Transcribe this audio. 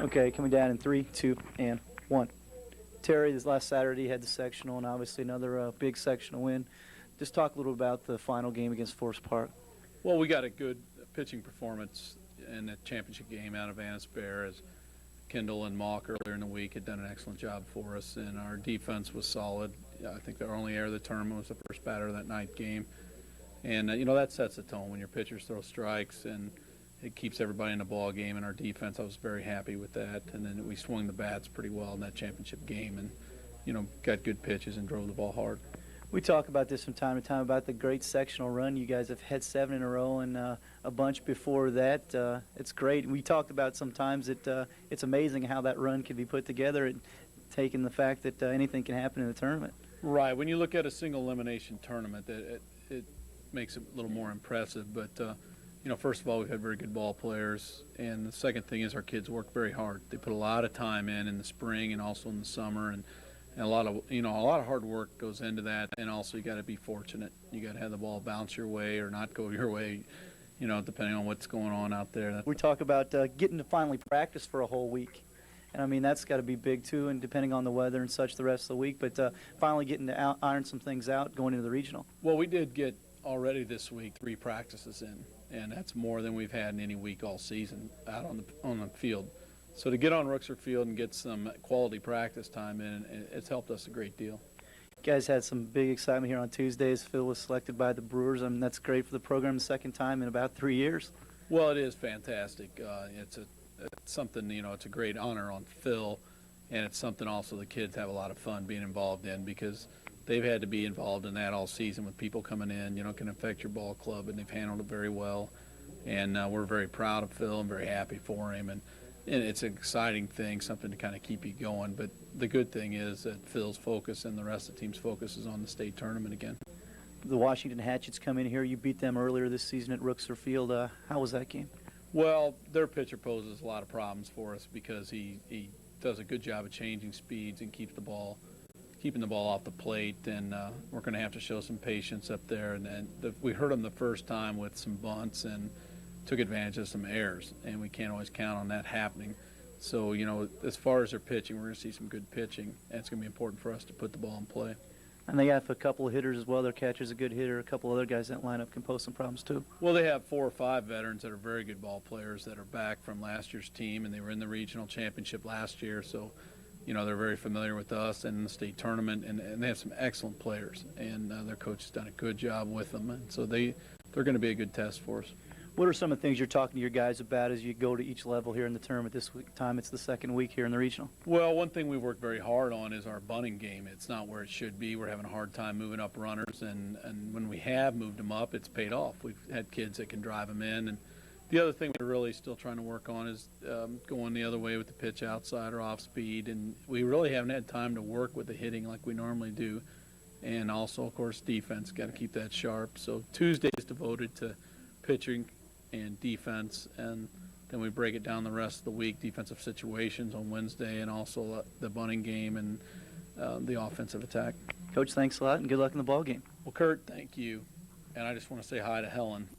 Okay, coming down in 3, 2, and 1. Terry, this last Saturday had the sectional and obviously another big sectional win. Just talk a little about the final game against Forest Park. Well, we got a good pitching performance in the championship game out of Annis Bear, as Kendall and Mock earlier in the week had done an excellent job for us, and our defense was solid. I think our only error of the tournament was the first batter of that night game. And, that sets the tone when your pitchers throw strikes, and it keeps everybody in the ball game. And our defense, I was very happy with that. And then we swung the bats pretty well in that championship game and, got good pitches and drove the ball hard. We talk about this from time to time about the great sectional run. You guys have had 7 in a row and a bunch before that. It's great. We talked about sometimes it's amazing how that run can be put together, and taking the fact that anything can happen in the tournament. Right. When you look at a single elimination tournament, it makes it a little more impressive. But, first of all, we've had very good ball players. And the second thing is our kids work very hard. They put a lot of time in the spring and also in the summer. And a lot of hard work goes into that. And also you got to be fortunate. You got to have the ball bounce your way or not go your way, depending on what's going on out there. We talk about getting to finally practice for a whole week. And, I mean, that's got to be big, too, and depending on the weather and such the rest of the week. But finally getting to iron some things out going into the regional. Well, we did get already this week 3 practices in, and that's more than we've had in any week all season out on the field. So to get on Rooksor Field and get some quality practice time in, it's helped us a great deal. You guys had some big excitement here on Tuesdays. Phil was selected by the Brewers. I mean, that's great for the program, the second time in about 3 years. Well, it is fantastic. It's something, it's a great honor on Phil, and it's something also the kids have a lot of fun being involved in, because they've had to be involved in that all season with people coming in, can affect your ball club, and they've handled it very well. And we're very proud of Phil and very happy for him. And it's an exciting thing, something to kind of keep you going. But the good thing is that Phil's focus and the rest of the team's focus is on the state tournament again. The Washington Hatchets come in here. You beat them earlier this season at Rooksor Field. How was that game? Well, their pitcher poses a lot of problems for us because he does a good job of changing speeds and keeping the ball off the plate. And we're going to have to show some patience up there. And we hurt him the first time with some bunts and took advantage of some errors, and we can't always count on that happening. So, as far as their pitching, we're going to see some good pitching, and it's going to be important for us to put the ball in play. And they have a couple of hitters as well. Their catcher's a good hitter. A couple other guys in that lineup can pose some problems too. Well, they have 4 or 5 veterans that are very good ball players that are back from last year's team, and they were in the regional championship last year. So, they're very familiar with us and the state tournament, and they have some excellent players, and their coach has done a good job with them. And so they're going to be a good test for us. What are some of the things you're talking to your guys about as you go to each level here in the tournament this time? It's the second week here in the regional. Well, one thing we've worked very hard on is our bunting game. It's not where it should be. We're having a hard time moving up runners, and when we have moved them up, it's paid off. We've had kids that can drive them in. And the other thing we're really still trying to work on is going the other way with the pitch outside or off speed. And we really haven't had time to work with the hitting like we normally do. And also, of course, defense, got to keep that sharp. So Tuesday is devoted to pitching and defense, and then we break it down the rest of the week, defensive situations on Wednesday, and also the bunting game and the offensive attack. Coach, thanks a lot, and good luck in the ball game. Well, Kurt, thank you. And I just want to say hi to Helen.